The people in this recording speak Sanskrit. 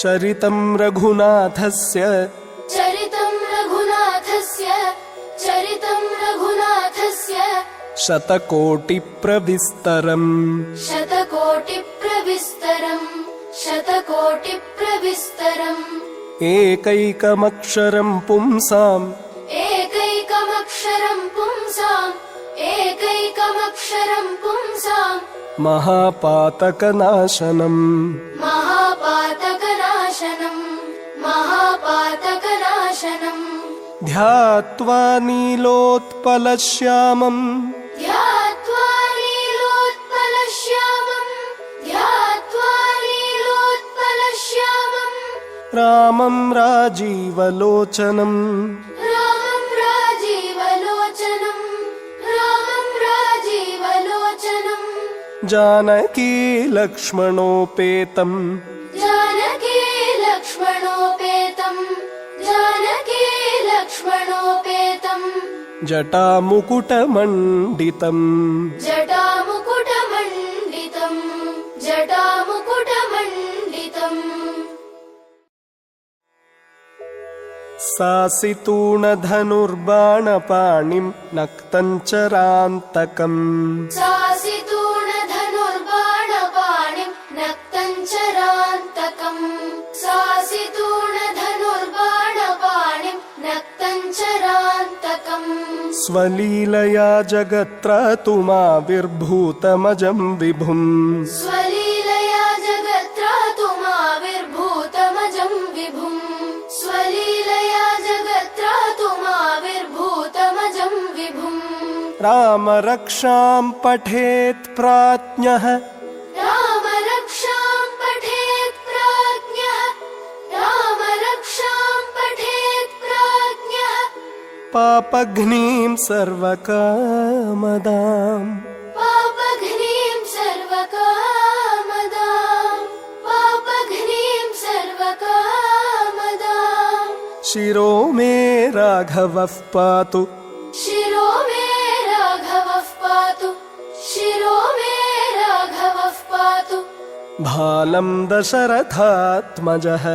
चरितं रघुनाथस्य शतकोटिप्रविस्तरम् एकैकमक्षरं पुंसाम् महापातकनाशनम् ध्यात्वा नीलोत्पलश्यामम् रामं राजीवलोचनम् जानकी लक्ष्मणोपेतम् जटामुकुटमण्डितम् सासितूणधनुर्बाणपाणिं नक्तञ्चरान्तकम् स्वलीलया जगत्त्रातुमाविर्भूतमजं विभुम् राम रक्षां पठेत् प्राज्ञः पापघ्नीं सर्वकामदाम् शिरो मे राघवः पातु भालं दशरथात्मजः